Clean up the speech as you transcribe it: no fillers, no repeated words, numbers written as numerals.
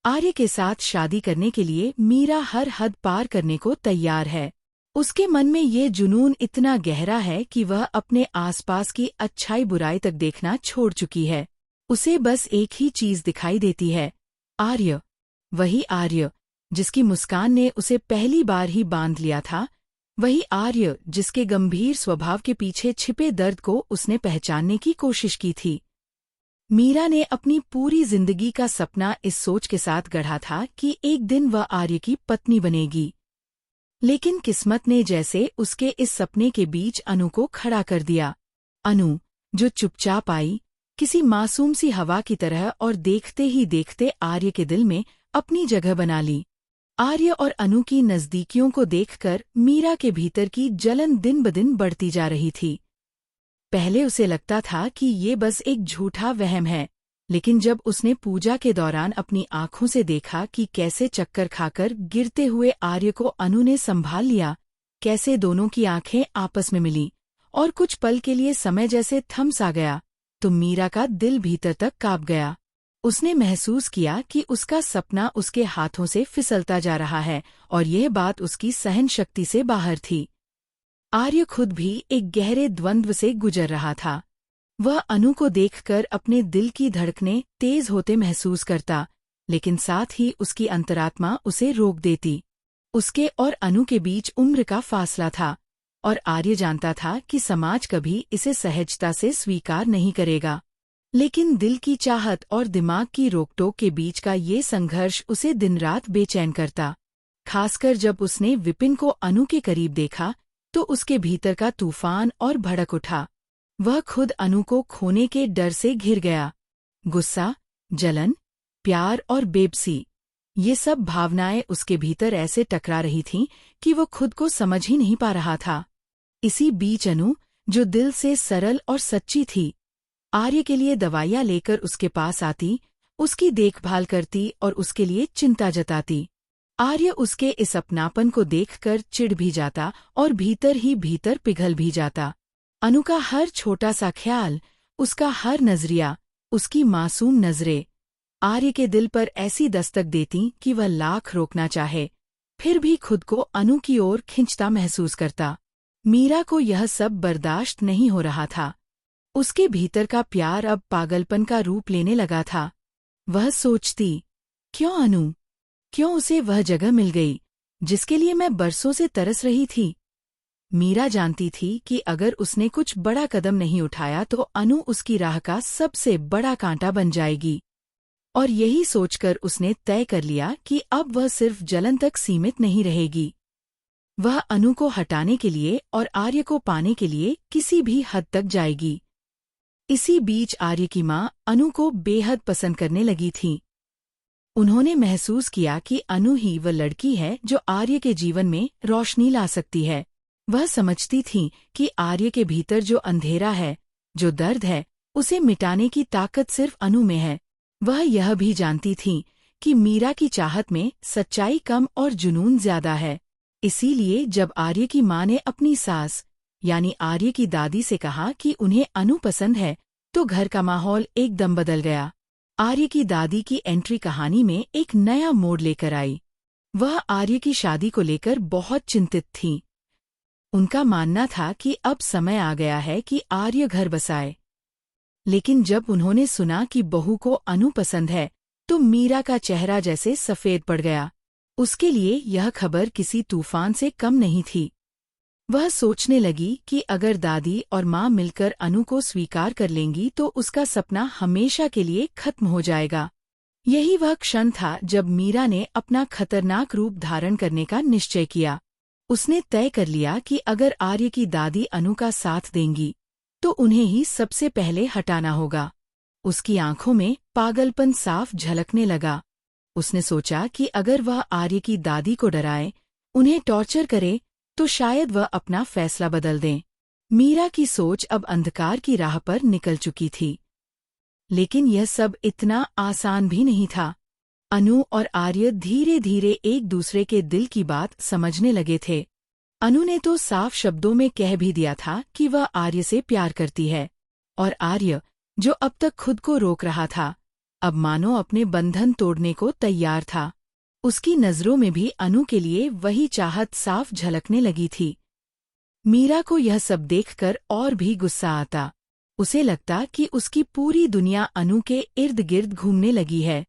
आर्य के साथ शादी करने के लिए मीरा हर हद पार करने को तैयार है। उसके मन में ये जुनून इतना गहरा है कि वह अपने आसपास की अच्छाई बुराई तक देखना छोड़ चुकी है। उसे बस एक ही चीज दिखाई देती है, आर्य। वही आर्य जिसकी मुस्कान ने उसे पहली बार ही बांध लिया था, वही आर्य जिसके गंभीर स्वभाव के पीछे छिपे दर्द को उसने पहचानने की कोशिश की थी। मीरा ने अपनी पूरी जिंदगी का सपना इस सोच के साथ गढ़ा था कि एक दिन वह आर्य की पत्नी बनेगी। लेकिन किस्मत ने जैसे उसके इस सपने के बीच अनु को खड़ा कर दिया। अनु, जो चुपचाप आई, किसी मासूम सी हवा की तरह, और देखते ही देखते आर्य के दिल में अपनी जगह बना ली। आर्य और अनु की नज़दीकियों को देखकर मीरा के भीतर की जलन दिन ब दिन बढ़ती जा रही थी। पहले उसे लगता था कि ये बस एक झूठा वहम है, लेकिन जब उसने पूजा के दौरान अपनी आंखों से देखा कि कैसे चक्कर खाकर गिरते हुए आर्य को अनु ने संभाल लिया, कैसे दोनों की आंखें आपस में मिली और कुछ पल के लिए समय जैसे थम सा गया, तो मीरा का दिल भीतर तक कांप गया। उसने महसूस किया कि उसका सपना उसके हाथों से फिसलता जा रहा है और यह बात उसकी सहन शक्ति से बाहर थी। आर्य खुद भी एक गहरे द्वंद्व से गुजर रहा था। वह अनु को देखकर अपने दिल की धड़कनें तेज होते महसूस करता, लेकिन साथ ही उसकी अंतरात्मा उसे रोक देती। उसके और अनु के बीच उम्र का फासला था, और आर्य जानता था कि समाज कभी इसे सहजता से स्वीकार नहीं करेगा। लेकिन दिल की चाहत और दिमाग की रोकटोक के बीच का ये संघर्ष उसे दिन रात बेचैन करता। खासकर जब उसने विपिन को अनु के करीब देखा तो उसके भीतर का तूफान और भड़क उठा। वह खुद अनु को खोने के डर से घिर गया। गुस्सा, जलन, प्यार और बेबसी, ये सब भावनाएं उसके भीतर ऐसे टकरा रही थीं कि वो खुद को समझ ही नहीं पा रहा था। इसी बीच अनु, जो दिल से सरल और सच्ची थी, आर्य के लिए दवाइयां लेकर उसके पास आती, उसकी देखभाल करती और उसके लिए चिंता जताती। आर्य उसके इस अपनापन को देखकर चिढ़ भी जाता और भीतर ही भीतर पिघल भी जाता। अनु का हर छोटा सा ख्याल, उसका हर नजरिया, उसकी मासूम नजरें आर्य के दिल पर ऐसी दस्तक देती कि वह लाख रोकना चाहे, फिर भी खुद को अनु की ओर खिंचता महसूस करता। मीरा को यह सब बर्दाश्त नहीं हो रहा था। उसके भीतर का प्यार अब पागलपन का रूप लेने लगा था। वह सोचती, क्यों अनु, क्यों उसे वह जगह मिल गई जिसके लिए मैं बरसों से तरस रही थी। मीरा जानती थी कि अगर उसने कुछ बड़ा कदम नहीं उठाया तो अनु उसकी राह का सबसे बड़ा कांटा बन जाएगी, और यही सोचकर उसने तय कर लिया कि अब वह सिर्फ जलन तक सीमित नहीं रहेगी। वह अनु को हटाने के लिए और आर्य को पाने के लिए किसी भी हद तक जाएगी। इसी बीच आर्य की माँ अनु को बेहद पसंद करने लगी थी। उन्होंने महसूस किया कि अनु ही वह लड़की है जो आर्य के जीवन में रोशनी ला सकती है। वह समझती थी कि आर्य के भीतर जो अंधेरा है, जो दर्द है, उसे मिटाने की ताकत सिर्फ अनु में है। वह यह भी जानती थी कि मीरा की चाहत में सच्चाई कम और जुनून ज्यादा है। इसीलिए जब आर्य की माँ ने अपनी सास यानी आर्य की दादी से कहा कि उन्हें अनु पसंद है, तो घर का माहौल एकदम बदल गया। आर्य की दादी की एंट्री कहानी में एक नया मोड़ लेकर आई। वह आर्य की शादी को लेकर बहुत चिंतित थीं। उनका मानना था कि अब समय आ गया है कि आर्य घर बसाए। लेकिन जब उन्होंने सुना कि बहू को अनु पसंद है, तो मीरा का चेहरा जैसे सफ़ेद पड़ गया। उसके लिए यह खबर किसी तूफान से कम नहीं थी। वह सोचने लगी कि अगर दादी और माँ मिलकर अनु को स्वीकार कर लेंगी तो उसका सपना हमेशा के लिए खत्म हो जाएगा। यही वह क्षण था जब मीरा ने अपना खतरनाक रूप धारण करने का निश्चय किया। उसने तय कर लिया कि अगर आर्य की दादी अनु का साथ देंगी, तो उन्हें ही सबसे पहले हटाना होगा। उसकी आंखों में पागलपन साफ झलकने लगा। उसने सोचा कि अगर वह आर्य की दादी को डराए, उन्हें टॉर्चर करे, तो शायद वह अपना फैसला बदल दें। मीरा की सोच अब अंधकार की राह पर निकल चुकी थी। लेकिन यह सब इतना आसान भी नहीं था। अनु और आर्य धीरे धीरे एक दूसरे के दिल की बात समझने लगे थे। अनु ने तो साफ शब्दों में कह भी दिया था कि वह आर्य से प्यार करती है, और आर्य, जो अब तक खुद को रोक रहा था, अब मानो अपने बंधन तोड़ने को तैयार था। उसकी नज़रों में भी अनु के लिए वही चाहत साफ झलकने लगी थी। मीरा को यह सब देखकर और भी गुस्सा आता। उसे लगता कि उसकी पूरी दुनिया अनु के इर्द गिर्द घूमने लगी है।